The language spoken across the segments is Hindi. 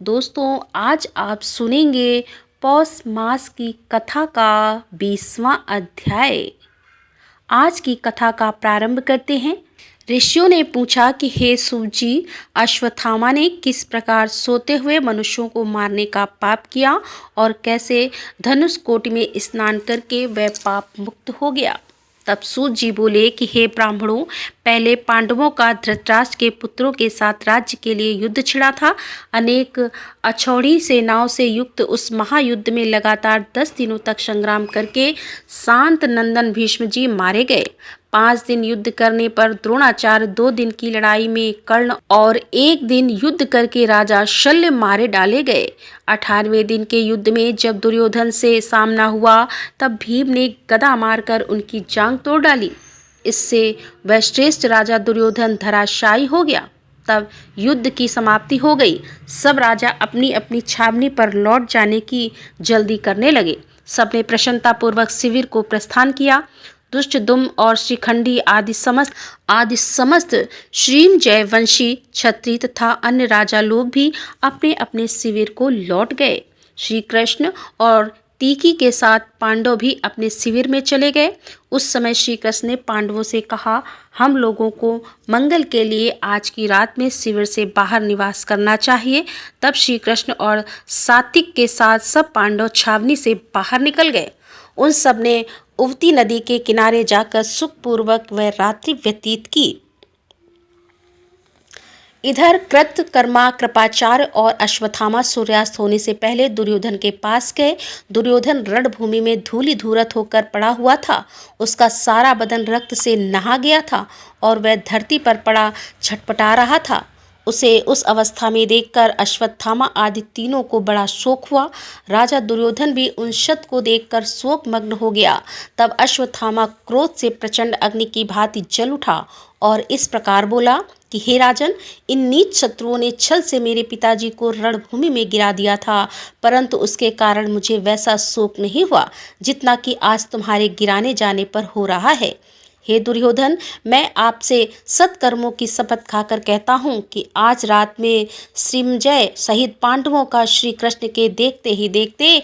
दोस्तों, आज आप सुनेंगे पौष मास की कथा का 20वां अध्याय। आज की कथा का प्रारंभ करते हैं। ऋषियों ने पूछा कि हे सूत जी, अश्वत्थामा ने किस प्रकार सोते हुए मनुष्यों को मारने का पाप किया और कैसे धनुष कोटि में स्नान करके वह पाप मुक्त हो गया। तब सूत जी बोले कि हे ब्राह्मणों, पहले पांडवों का धृतराष्ट्र के पुत्रों के साथ राज्य के लिए युद्ध छिड़ा था। अनेक अछौड़ी सेनाओं से युक्त उस महायुद्ध में लगातार 10 दिनों तक संग्राम करके शांत नंदन भीष्म जी मारे गए। 5 दिन युद्ध करने पर द्रोणाचार्य, 2 दिन की लड़ाई में कर्ण और 1 दिन युद्ध करके राजा शल्य मारे डाले गए। 18वें दिन के युद्ध में जब दुर्योधन से सामना हुआ तब भीम ने गदा मारकर उनकी जांघ तोड़ डाली। इससे वह श्रेष्ठ राजा दुर्योधन धराशायी हो गया। तब युद्ध की समाप्ति हो गई। सब राजा अपनी अपनी छावनी पर लौट जाने की जल्दी करने लगे। सबने प्रसन्नतापूर्वक शिविर को प्रस्थान किया। दुष्टदुम्न और शिखंडी आदि समस्त श्रीम जयवंशी क्षत्रिय तथा अन्य राजा लोग भी अपने अपने शिविर को लौट गए। श्री कृष्ण और तीकी के साथ पांडव भी अपने शिविर में चले गए। उस समय श्री कृष्ण ने पांडवों से कहा, हम लोगों को मंगल के लिए आज की रात में शिविर से बाहर निवास करना चाहिए। तब श्री कृष्ण और सात्विक के साथ सब पांडव छावनी से बाहर निकल गए। उन सब ने उवती नदी के किनारे जाकर सुखपूर्वक वह रात्रि व्यतीत की। इधर कृतकर्मा, कृपाचार्य और अश्वत्थामा सूर्यास्त होने से पहले दुर्योधन के पास गए। दुर्योधन रणभूमि में धूलि धूरत होकर पड़ा हुआ था। उसका सारा बदन रक्त से नहा गया था और वह धरती पर पड़ा छटपटा रहा था। उसे उस अवस्था में देखकर अश्वत्थामा आदि तीनों को बड़ा शोक हुआ। राजा दुर्योधन भी उन शत को देखकर शोक मग्न हो गया। तब अश्वत्थामा क्रोध से प्रचंड अग्नि की भांति जल उठा और इस प्रकार बोला कि हे राजन, इन नीच शत्रुओं ने छल से मेरे पिताजी को रणभूमि में गिरा दिया था, परंतु उसके कारण मुझे वैसा शोक नहीं हुआ जितना कि आज तुम्हारे गिराने जाने पर हो रहा है। हे दुर्योधन, मैं आपसे सत्कर्मों की शपथ खाकर कहता हूँ कि आज रात में श्रीमजय सहित पांडवों का श्री कृष्ण के देखते ही देखते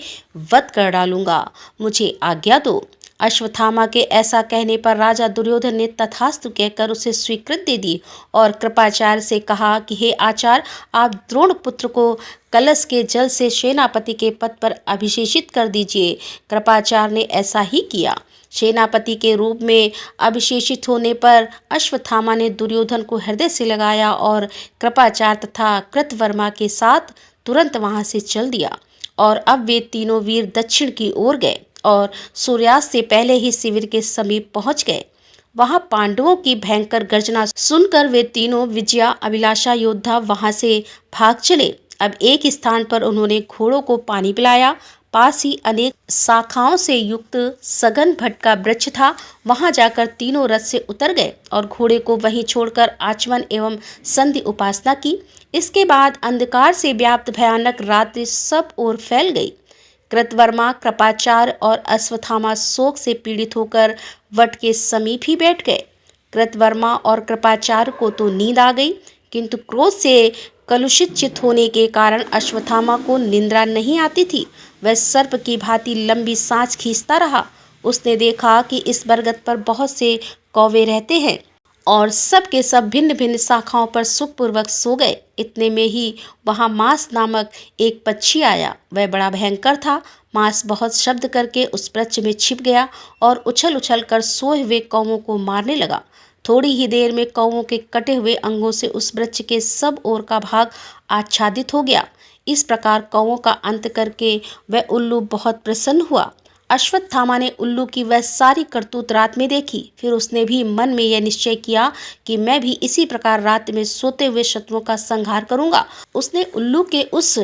वध कर डालूंगा। मुझे आज्ञा दो। अश्वत्थामा के ऐसा कहने पर राजा दुर्योधन ने तथास्तु कहकर उसे स्वीकृति दी और कृपाचार्य से कहा कि हे आचार्य, आप द्रोण पुत्र को कलश के जल से सेनापति के पद पर अभिषेचित कर दीजिए। कृपाचार्य ने ऐसा ही किया। सेनापति के रूप में अभिषेचित होने पर अश्वत्थामा ने दुर्योधन को हृदय से लगाया और कृपाचार्य तथा कृतवर्मा के साथ तुरंत वहां से चल दिया। और अब वे तीनों वीर दक्षिण की ओर गए और सूर्यास्त से पहले ही शिविर के समीप पहुंच गए। वहां पांडवों की भयंकर गर्जना सुनकर वे तीनों विजया अभिलाषा योद्धा वहां से भाग चले। अब एक स्थान पर उन्होंने घोड़ों को पानी पिलाया। पास ही अनेक शाखाओं से युक्त सघन भट्ट का वृक्ष था। वहां जाकर तीनों रथ से उतर गए और घोड़े को वहीं छोड़कर आचमन एवं संधि उपासना की। इसके बाद अंधकार से व्याप्त भयानक रात्रि सब ओर फैल गई। कृतवर्मा, कृपाचार्य और अश्वत्थामा शोक से पीड़ित होकर वट के समीप ही बैठ गए। कृतवर्मा और कृपाचार्य को तो नींद आ गई, किंतु क्रोध से कलुषित चित्त होने के कारण अश्वत्थामा को निंद्रा नहीं आती थी। वह सर्प की भांति लंबी सांस खींचता रहा। उसने देखा कि इस बरगद पर बहुत से कौवे रहते हैं और सब के सब भिन्न भिन्न शाखाओं पर सुखपूर्वक सो गए। इतने में ही वहां मास नामक एक पक्षी आया। वह बड़ा भयंकर था। मास बहुत शब्द करके उस वृक्ष में छिप गया और उछल उछल कर सोए हुए कौवों को मारने लगा। थोड़ी ही देर में कौवों के कटे हुए अंगों से उस वृक्ष के सब ओर का भाग आच्छादित हो गया। इस प्रकार कौवों का अंत करके वह उल्लू बहुत प्रसन्न हुआ। अश्वत्थामा ने उल्लू की वह सारी करतूत रात में देखी। फिर उसने भी मन में यह निश्चय किया कि मैं भी इसी प्रकार रात में सोते हुए शत्रुओं का संहार करूंगा। उसने उल्लू के उस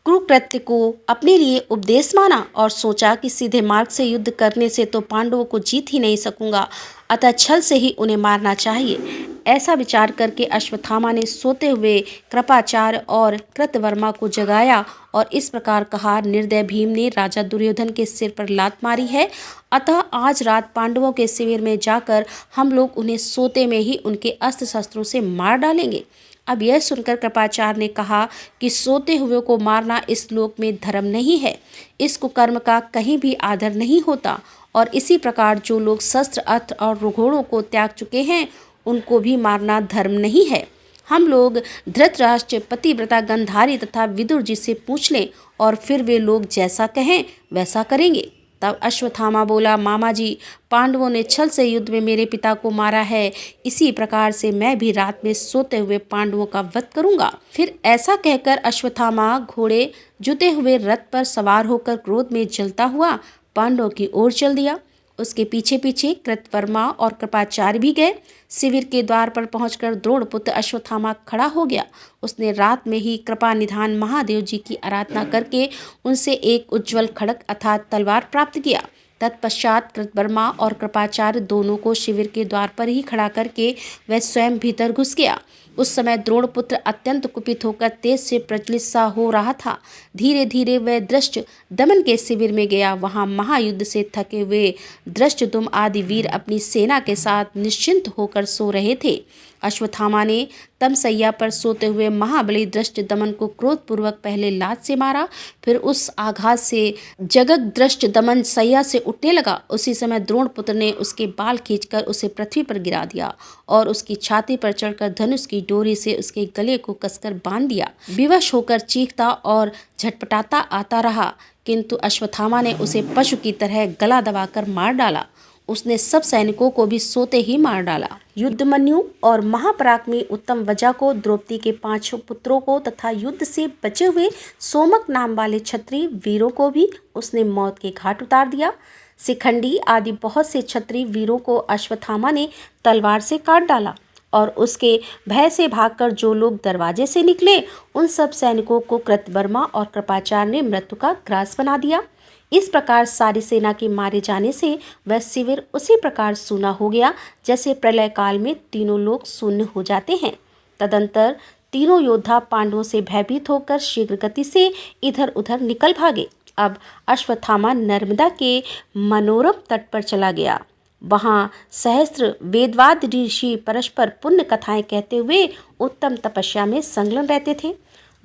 कुकृत्य को अपने लिए उपदेश माना और सोचा कि सीधे मार्ग से युद्ध करने से तो पांडवों को जीत ही नहीं सकूंगा, अतः छल से ही उन्हें मारना चाहिए। ऐसा विचार करके अश्वत्थामा ने सोते हुए कृपाचार्य और कृतवर्मा को जगाया और इस प्रकार कहा, निर्दय भीम ने राजा दुर्योधन के सिर पर लात मारी है, अतः आज रात पांडवों के शिविर में जाकर हम लोग उन्हें सोते में ही उनके अस्त्र शस्त्रों से मार डालेंगे। अब यह सुनकर कृपाचार्य ने कहा कि सोते हुए को मारना इस लोक में धर्म नहीं है, इस कुकर्म का कहीं भी आदर नहीं होता, और इसी प्रकार जो लोग शस्त्र अस्त्र और रुघोड़ों को त्याग चुके हैं उनको भी मारना धर्म नहीं है। हम लोग धृतराष्ट्र, पतिव्रता गंधारी तथा विदुर जी से पूछ लें और फिर वे लोग जैसा कहें वैसा करेंगे। तब अश्वत्थामा बोला, मामा जी, पांडवों ने छल से युद्ध में मेरे पिता को मारा है, इसी प्रकार से मैं भी रात में सोते हुए पांडवों का वध करूंगा। फिर ऐसा कहकर अश्वत्थामा घोड़े जुते हुए रथ पर सवार होकर क्रोध में जलता हुआ पांडवों की ओर चल दिया। उसके पीछे पीछे कृतवर्मा और कृपाचार्य भी गए। शिविर के द्वार पर पहुंचकर द्रोणपुत्र अश्वत्थामा खड़ा हो गया। उसने रात में ही कृपा निधान महादेव जी की आराधना करके उनसे एक उज्ज्वल खड्ग अर्थात तलवार प्राप्त किया। तत्पश्चात कृतवर्मा और कृपाचार्य दोनों को शिविर के द्वार पर ही खड़ा करके वह स्वयं भीतर घुस गया। उस समय द्रोणपुत्र अत्यंत कुपित होकर तेज से प्रज्वलित सा हो रहा था। धीरे धीरे वह दृष्ट दमन के शिविर में गया। वहां महायुद्ध से थके हुए धृष्टद्युम्न आदि वीर अपनी सेना के साथ निश्चिंत होकर सो रहे थे। अश्वत्थामा ने तमसैया पर सोते हुए महाबली धृष्टद्युम्न को क्रोधपूर्वक पहले लात से मारा, फिर उस आघात से जगत धृष्टद्युम्न सैया से उठने लगा। उसी समय द्रोणपुत्र ने उसके बाल खींचकर उसे पृथ्वी पर गिरा दिया और उसकी छाती पर चढ़कर धनुष की डोरी से उसके गले को कसकर बांध दिया। विवश होकर चीखता और झटपटाता आता रहा, किंतु अश्वत्थामा ने उसे पशु की तरह गला दबाकर मार डाला। उसने सब सैनिकों को भी सोते ही मार डाला। युद्धमन्यु और महापराक्रमी उत्तम वजा को, द्रौपदी के 5 पुत्रों को तथा युद्ध से बचे हुए सोमक नाम वाले क्षत्रिय वीरों को भी उसने मौत के घाट उतार दिया। शिखंडी आदि बहुत से क्षत्रिय वीरों को अश्वत्थामा ने तलवार से काट डाला और उसके भय से भागकर जो लोग दरवाजे से निकले उन सब सैनिकों को कृतवर्मा और कृपाचार्य ने मृत्यु का ग्रास बना दिया। इस प्रकार सारी सेना के मारे जाने से वह शिविर उसी प्रकार सूना हो गया जैसे प्रलय काल में तीनों लोग शून्य हो जाते हैं। तदंतर तीनों योद्धा पांडवों से भयभीत होकर शीघ्र गति से इधर उधर निकल भागे। अब अश्वत्थामा नर्मदा के मनोरम तट पर चला गया। वहाँ सहस्त्र वेदवाद ऋषि परस्पर पुण्य कथाएं कहते हुए उत्तम तपस्या में संलग्न रहते थे।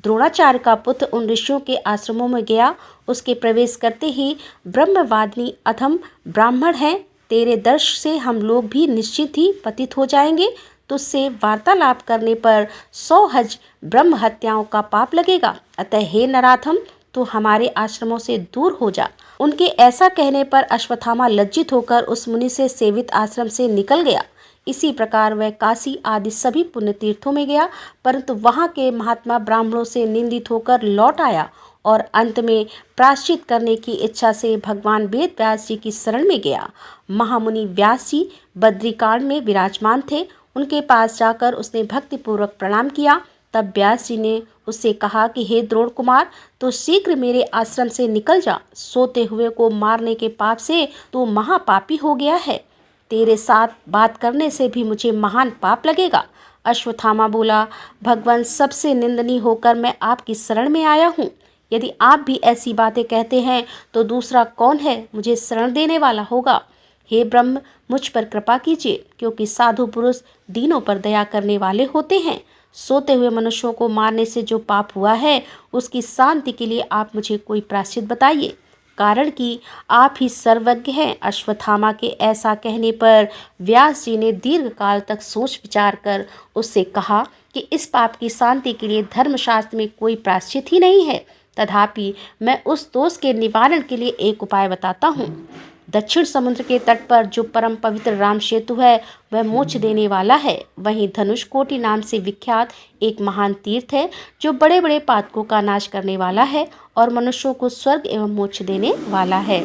द्रोणाचार्य का पुत्र उन ऋषियों के आश्रमों में गया। उसके प्रवेश करते ही, ब्रह्मवादिनी अधम ब्राह्मण है, तेरे दर्श से हम लोग भी निश्चित ही पतित हो जाएंगे। तुझसे वार्तालाप करने पर 100 हज ब्रह्म हत्याओं का पाप लगेगा। अतः हे नराधम, तो हमारे आश्रमों से दूर हो जा। उनके ऐसा कहने पर अश्वत्थामा लज्जित होकर उस मुनि से सेवित आश्रम से निकल गया। इसी प्रकार वह काशी आदि सभी पुण्य तीर्थों में गया, परंतु वहां के महात्मा ब्राह्मणों से निंदित होकर लौट आया और अंत में प्रायश्चित करने की इच्छा से भगवान वेद व्यास जी की शरण में गया। महामुनि व्यास जी बद्रिकांड में विराजमान थे। उनके पास जाकर उसने भक्तिपूर्वक प्रणाम किया। तब व्यास जी ने उससे कहा कि हे द्रोण कुमार, तो शीघ्र मेरे आश्रम से निकल जा। सोते हुए को मारने के पाप से तू महापापी हो गया है। तेरे साथ बात करने से भी मुझे महान पाप लगेगा। अश्वत्थामा बोला, भगवान, सबसे निंदनीय होकर मैं आपकी शरण में आया हूँ। यदि आप भी ऐसी बातें कहते हैं तो दूसरा कौन है मुझे शरण देने वाला होगा। हे ब्रह्म, मुझ पर कृपा कीजिए, क्योंकि साधु पुरुष दीनों पर दया करने वाले होते हैं। सोते हुए मनुष्यों को मारने से जो पाप हुआ है उसकी शांति के लिए आप मुझे कोई प्रायश्चित बताइए, कारण कि आप ही सर्वज्ञ हैं। अश्वत्थामा के ऐसा कहने पर व्यास जी ने दीर्घ काल तक सोच विचार कर उससे कहा कि इस पाप की शांति के लिए धर्मशास्त्र में कोई प्रायश्चित ही नहीं है। तथापि मैं उस दोष के निवारण के लिए एक उपाय बताता हूँ। दक्षिण समुद्र के तट पर जो परम पवित्र राम सेतु है वह मोक्ष देने वाला है। वहीं धनुषकोटि नाम से विख्यात एक महान तीर्थ है जो बड़े बड़े पातकों का नाश करने वाला है और मनुष्यों को स्वर्ग एवं मोक्ष देने वाला है।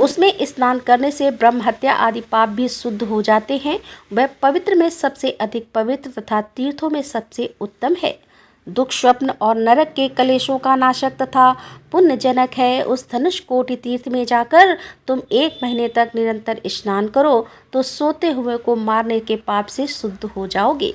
उसमें स्नान करने से ब्रह्म हत्या आदि पाप भी शुद्ध हो जाते हैं। वह पवित्र में सबसे अधिक पवित्र तथा तीर्थों में सबसे उत्तम है। दुख, स्वप्न और नरक के कलेशों का नाशक तथा पुण्यजनक है। उस धनुषकोटि तीर्थ में जाकर तुम 1 महीने तक निरंतर स्नान करो तो सोते हुए को मारने के पाप से शुद्ध हो जाओगे।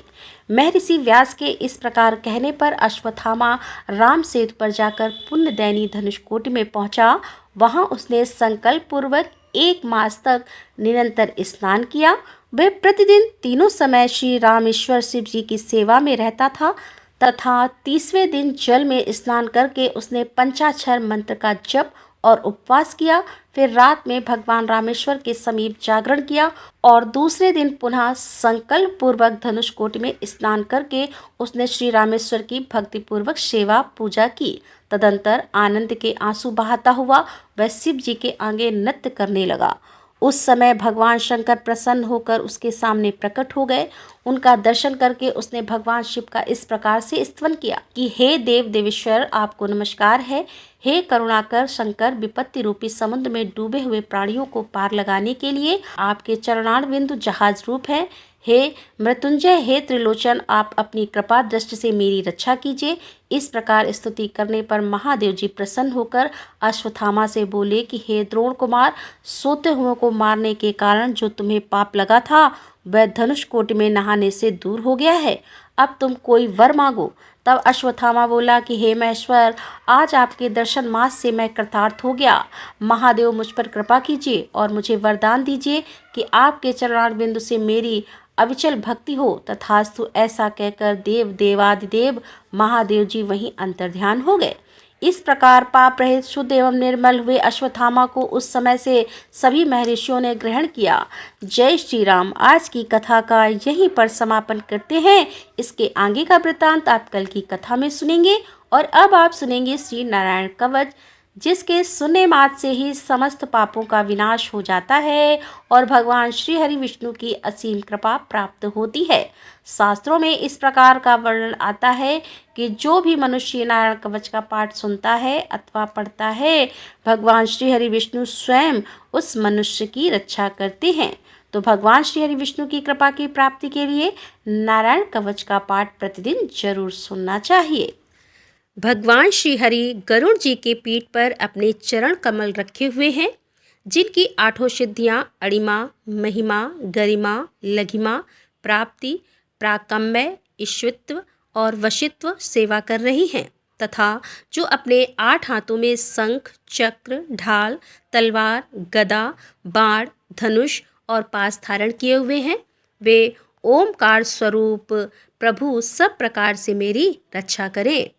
महर्षि व्यास के इस प्रकार कहने पर अश्वत्थामा राम सेतु पर जाकर पुण्यदैनी धनुषकोटि में पहुंचा। वहां उसने संकल्प पूर्वक 1 मास तक निरंतर स्नान किया। वह प्रतिदिन तीनों समय श्री रामेश्वर शिव जी की सेवा में रहता था तथा तीसवें दिन जल में स्नान करके उसने पंचाक्षर मंत्र का जप और उपवास किया। फिर रात में भगवान रामेश्वर के समीप जागरण किया और दूसरे दिन पुनः संकल्प पूर्वक धनुष कोटि में स्नान करके उसने श्री रामेश्वर की भक्तिपूर्वक सेवा पूजा की। तदंतर आनंद के आंसू बहाता हुआ वह शिव जी के आगे नृत्य करने लगा। उस समय भगवान शंकर प्रसन्न होकर उसके सामने प्रकट हो गए। उनका दर्शन करके उसने भगवान शिव का इस प्रकार से स्तवन किया कि हे देव देवेश्वर, आपको नमस्कार है। हे करुणाकर शंकर, विपत्ति रूपी समुद्र में डूबे हुए प्राणियों को पार लगाने के लिए आपके चरणार बिंदु जहाज रूप है। हे मृत्युंजय, हे त्रिलोचन, आप अपनी कृपा दृष्टि से मेरी रक्षा कीजिए। इस प्रकार स्तुति करने पर महादेव जी प्रसन्न होकर अश्वत्थामा से बोले कि हे द्रोण कुमार, सोते हुओं को मारने के कारण जो तुम्हें पाप लगा था वह धनुष कोटि में नहाने से दूर हो गया है। अब तुम कोई वर मांगो। तब अश्वत्थामा बोला कि हे महेश्वर, आज आपके दर्शन मास से मैं कृतार्थ हो गया। महादेव मुझ पर कृपा कीजिए और मुझे वरदान दीजिए कि आपके चरणार बिंदु से मेरी अविचल भक्ति हो। तथास्तु, ऐसा कहकर देव देवादिदेव महादेव जी वहीं अंतर्ध्यान हो गए। इस प्रकार पाप रहित शुद्ध एवं निर्मल हुए अश्वत्थामा को उस समय से सभी महर्षियों ने ग्रहण किया। जय श्री राम। आज की कथा का यहीं पर समापन करते हैं। इसके आगे का वृत्तांत आप कल की कथा में सुनेंगे। और अब आप सुनेंगे श्री नारायण कवच, जिसके सुनने मात्र से ही समस्त पापों का विनाश हो जाता है और भगवान श्री हरि विष्णु की असीम कृपा प्राप्त होती है। शास्त्रों में इस प्रकार का वर्णन आता है कि जो भी मनुष्य नारायण कवच का पाठ सुनता है अथवा पढ़ता है, भगवान श्री हरि विष्णु स्वयं उस मनुष्य की रक्षा करते हैं। तो भगवान श्री हरि विष्णु की कृपा की प्राप्ति के लिए नारायण कवच का पाठ प्रतिदिन जरूर सुनना चाहिए। भगवान श्री हरि गरुड़ जी के पीठ पर अपने चरण कमल रखे हुए हैं, जिनकी आठों सिद्धियां अणिमा, महिमा, गरिमा, लघिमा, प्राप्ति, प्राकम्य, ईश्वित्व और वशित्व सेवा कर रही हैं तथा जो अपने 8 हाथों में शंख, चक्र, ढाल, तलवार, गदा, बाण, धनुष और पास धारण किए हुए हैं, वे ओमकार स्वरूप प्रभु सब प्रकार से मेरी रक्षा करें।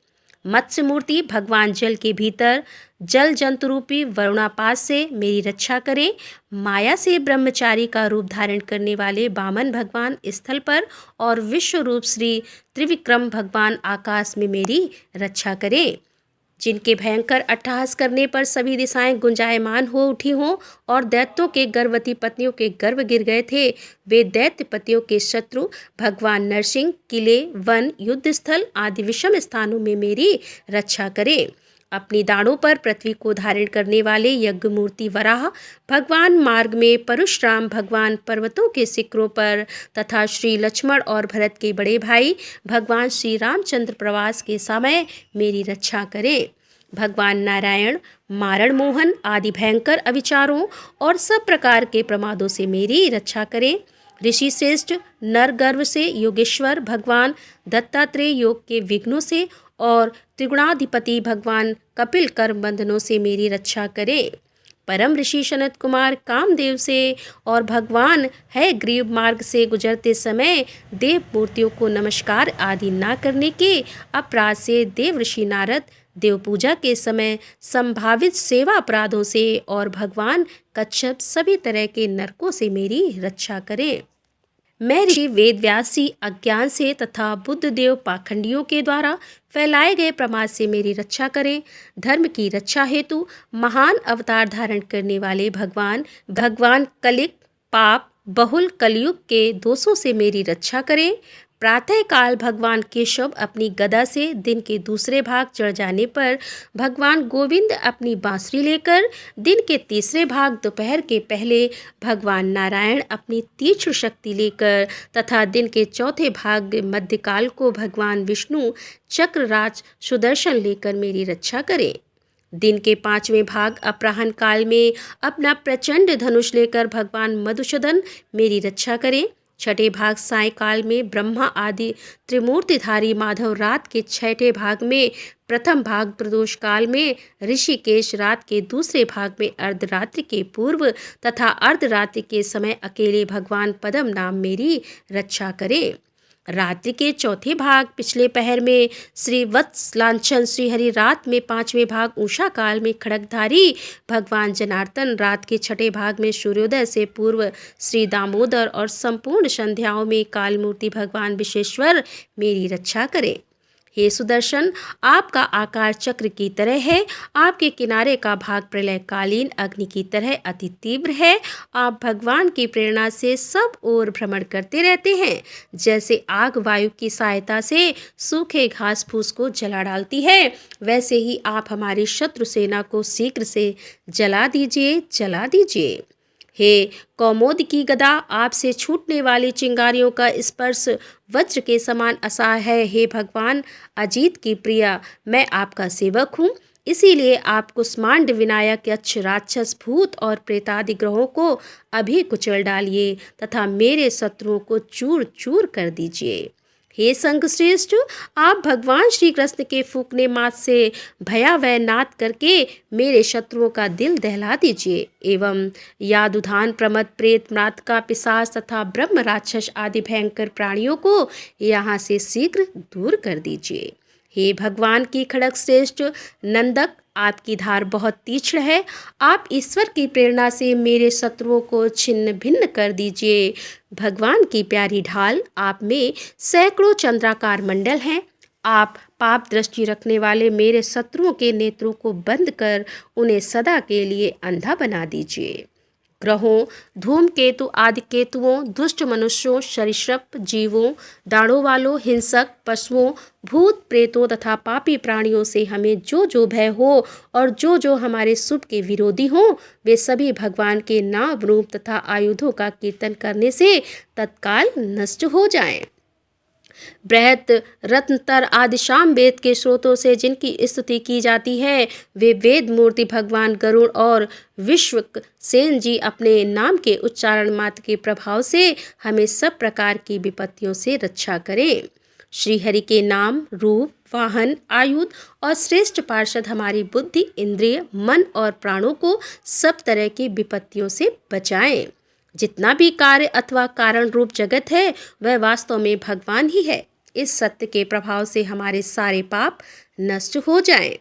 मत्स्य मूर्ति भगवान जल के भीतर जल जंतु रूपी वरुणापात से मेरी रक्षा करें। माया से ब्रह्मचारी का रूप धारण करने वाले वामन भगवान स्थल पर और विश्व रूप श्री त्रिविक्रम भगवान आकाश में मेरी रक्षा करें। जिनके भयंकर अट्टहास करने पर सभी दिशाएं गुंजायमान हो उठी हों और दैत्यों के गर्भवती पत्नियों के गर्भ गिर गए थे, वे दैत्य पतियों के शत्रु भगवान नरसिंह किले, वन, युद्ध स्थल आदि विषम स्थानों में मेरी रक्षा करें। अपनी दाढ़ों पर पृथ्वी को धारण करने वाले यज्ञ मूर्ति वराह भगवान मार्ग में, परशुराम भगवान पर्वतों के शिखरों पर तथा श्री लक्ष्मण और भरत के बड़े भाई भगवान श्री रामचंद्र प्रवास के समय मेरी रक्षा करें। भगवान नारायण मारण मोहन आदि भयंकर अविचारों और सब प्रकार के प्रमादों से मेरी रक्षा करें। ऋषि श्रेष्ठ नर गर्व से योगेश्वर भगवान दत्तात्रेय योग के विघ्नों से और त्रिगुणाधिपति भगवान कपिल कर्म बंधनों से मेरी रक्षा करें। परम ऋषि सनत कुमार कामदेव से और भगवान है ग्रीव मार्ग से गुजरते समय देव मूर्तियों को नमस्कार आदि ना करने के अपराध से देव ऋषि नारद देव पूजा के समय संभावित सेवा अपराधों से और भगवान कच्छप सभी तरह के नरकों से मेरी रक्षा करें। मैं ऋषि वेद व्यास जी अज्ञान से तथा बुद्ध देव पाखंडियों के द्वारा फैलाए गए प्रमाद से मेरी रक्षा करें। धर्म की रक्षा हेतु महान अवतार धारण करने वाले भगवान कलिक पाप बहुल कलयुग के दोषों से मेरी रक्षा करें। प्रातः काल भगवान केशव अपनी गदा से दिन के दूसरे भाग चढ़ जाने पर भगवान गोविंद अपनी बांसुरी लेकर दिन के तीसरे भाग दोपहर के पहले भगवान नारायण अपनी तीक्ष्ण शक्ति लेकर तथा दिन के चौथे भाग मध्यकाल को भगवान विष्णु चक्रराज सुदर्शन लेकर मेरी रक्षा करें। दिन के 5वें भाग अपराह्न काल में अपना प्रचंड धनुष लेकर भगवान मधुसूदन मेरी रक्षा करें। छठे भाग सायकाल में ब्रह्मा आदि त्रिमूर्तिधारी माधव, रात के छठे भाग में प्रथम भाग प्रदोष काल में ऋषिकेश, रात के दूसरे भाग में अर्धरात्रि के पूर्व तथा अर्धरात्रि के समय अकेले भगवान पद्म नाम मेरी रक्षा करें। रात्रि के चौथे भाग पिछले पहर में श्री वत्स लांछन श्रीहरि, रात में पांचवें भाग उषा काल में खड़गधारी भगवान जनार्दन, रात के छठे भाग में सूर्योदय से पूर्व श्री दामोदर और संपूर्ण संध्याओं में काल मूर्ति भगवान विश्वेश्वर मेरी रक्षा करें। हे सुदर्शन, आपका आकार चक्र की तरह है, आपके किनारे का भाग प्रलयकालीन अग्नि की तरह अति तीव्र है। आप भगवान की प्रेरणा से सब ओर भ्रमण करते रहते हैं, जैसे आग वायु की सहायता से सूखे घास फूस को जला डालती है, वैसे ही आप हमारी शत्रु सेना को शीघ्र से जला दीजिए। हे कौमोद की गदा, आपसे छूटने वाली चिंगारियों का स्पर्श वज्र के समान असह्य है। हे भगवान अजीत की प्रिया, मैं आपका सेवक हूँ, इसीलिए आप कुष्मांड विनायक यक्ष राक्षस भूत और प्रेतादि ग्रहों को अभी कुचल डालिए तथा मेरे शत्रुओं को चूर चूर कर दीजिए। हे संघश्रेष्ठ, आप भगवान श्री कृष्ण के फूकने मात से भयावह नाद करके मेरे शत्रुओं का दिल दहला दीजिए एवं यादुधान प्रमद प्रेत म्रातका पिशाच तथा ब्रह्म राक्षस आदि भयंकर प्राणियों को यहाँ से शीघ्र दूर कर दीजिए। हे भगवान की खड़ग श्रेष्ठ नंदक, आपकी धार बहुत तीक्ष्ण है, आप ईश्वर की प्रेरणा से मेरे शत्रुओं को छिन्न भिन्न कर दीजिए। भगवान की प्यारी ढाल, आप में सैकड़ों चंद्राकार मंडल हैं, आप पाप दृष्टि रखने वाले मेरे शत्रुओं के नेत्रों को बंद कर उन्हें सदा के लिए अंधा बना दीजिए। ग्रहों, धूमकेतु आदि केतुओं, दुष्ट मनुष्यों, सरीसृप जीवों, दाढ़ों वालों, हिंसक पशुओं, भूत प्रेतों तथा पापी प्राणियों से हमें जो जो भय हो और जो जो हमारे शुभ के विरोधी हों, वे सभी भगवान के नाम रूप तथा आयुधों का कीर्तन करने से तत्काल नष्ट हो जाएं। बृहत रत्नतर आदि शाम वेद के स्रोतों से जिनकी स्तुति की जाती है, वे वेद मूर्ति भगवान गरुड़ और विश्वक सेन जी अपने नाम के उच्चारण मात्र के प्रभाव से हमें सब प्रकार की विपत्तियों से रक्षा करें। श्री हरि के नाम, रूप, वाहन, आयुध और श्रेष्ठ पार्षद हमारी बुद्धि, इंद्रिय, मन और प्राणों को सब तरह की विपत्तियों से बचाएं। जितना भी कार्य अथवा कारण रूप जगत है वह वास्तव में भगवान ही है। इस सत्य के प्रभाव से हमारे सारे पाप नष्ट हो जाएं।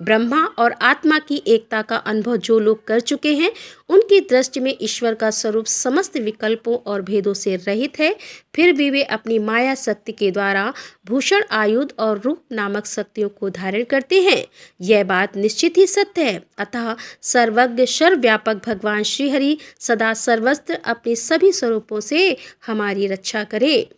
ब्रह्मा और आत्मा की एकता का अनुभव जो लोग कर चुके हैं, उनकी दृष्टि में ईश्वर का स्वरूप समस्त विकल्पों और भेदों से रहित है, फिर भी वे अपनी माया शक्ति के द्वारा भूषण, आयुध और रूप नामक शक्तियों को धारण करते हैं। यह बात निश्चित ही सत्य है। अतः सर्वज्ञ सर्वव्यापक भगवान श्रीहरि सदा सर्वत्र अपने सभी स्वरूपों से हमारी रक्षा करे।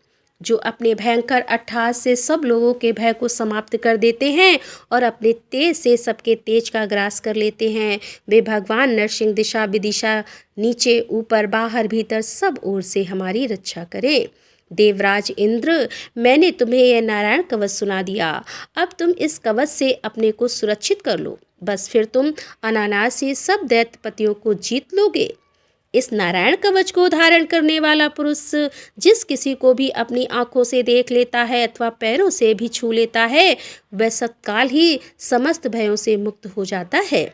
जो अपने भयंकर अट्टहास से सब लोगों के भय को समाप्त कर देते हैं और अपने तेज से सबके तेज का ग्रास कर लेते हैं, वे भगवान नरसिंह दिशा विदिशा नीचे ऊपर बाहर भीतर सब ओर से हमारी रक्षा करें। देवराज इंद्र, मैंने तुम्हें यह नारायण कवच सुना दिया, अब तुम इस कवच से अपने को सुरक्षित कर लो, बस फिर तुम अनायास सब दैत्यपतियों को जीत लोगे। इस नारायण कवच को धारण करने वाला पुरुष जिस किसी को भी अपनी आंखों से देख लेता है अथवा पैरों से भी छू लेता है, वह तत्काल ही समस्त भयों से मुक्त हो जाता है।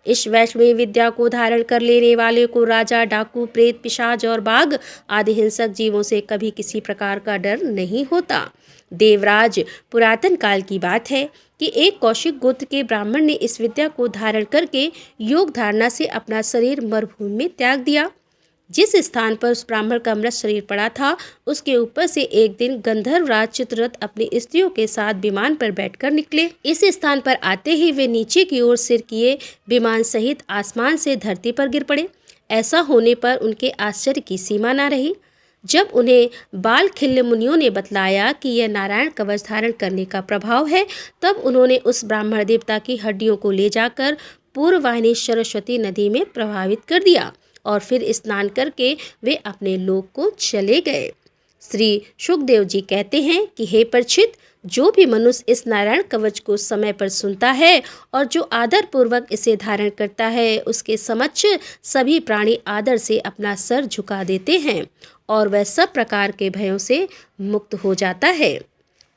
इस वैष्णवी विद्या को धारण कर लेने वाले को राजा, डाकू, प्रेत, पिशाच और बाघ आदि हिंसक जीवों से कभी किसी प्रकार का डर नहीं होता। देवराज, पुरातन काल की बात है कि एक कौशिक गोत्र के ब्राह्मण ने इस विद्या को धारण करके योग धारणा से अपना शरीर मरुभूमि में त्याग दिया। जिस स्थान पर उस ब्राह्मण का मृत शरीर पड़ा था, उसके ऊपर से एक दिन गंधर्वराज चित्ररथ अपनी स्त्रियों के साथ विमान पर बैठकर निकले। इस स्थान पर आते ही वे नीचे की ओर सिर किए विमान सहित आसमान से धरती पर गिर पड़े। ऐसा होने पर उनके आश्चर्य की सीमा न रही। जब उन्हें बाल खिल्य मुनियों ने बतलाया कि यह नारायण कवच धारण करने का प्रभाव है, तब उन्होंने उस ब्राह्मण देवता की हड्डियों को ले जाकर पूर्ववाहिनी सरस्वती नदी में प्रभावित कर दिया और फिर स्नान करके वे अपने लोक को चले गए। श्री सुखदेव जी कहते हैं कि हे परीक्षित, जो भी मनुष्य इस नारायण कवच को समय पर सुनता है और जो आदर पूर्वक इसे धारण करता है, उसके समक्ष सभी प्राणी आदर से अपना सर झुका देते हैं और वह सब प्रकार के भयों से मुक्त हो जाता है।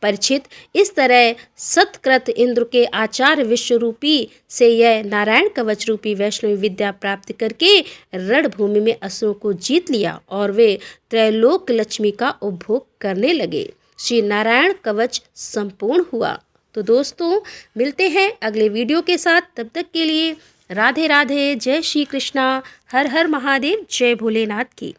परीक्षित, इस तरह सत्कृत इंद्र के आचार्य विश्व रूपी से यह नारायण कवच रूपी वैष्णवी विद्या प्राप्त करके रणभूमि में असुरों को जीत लिया और वे त्रैलोक लक्ष्मी का उपभोग करने लगे। श्री नारायण कवच संपूर्ण हुआ। तो दोस्तों मिलते हैं अगले वीडियो के साथ, तब तक के लिए राधे राधे, जय श्री कृष्णा, हर हर महादेव, जय भोलेनाथ की।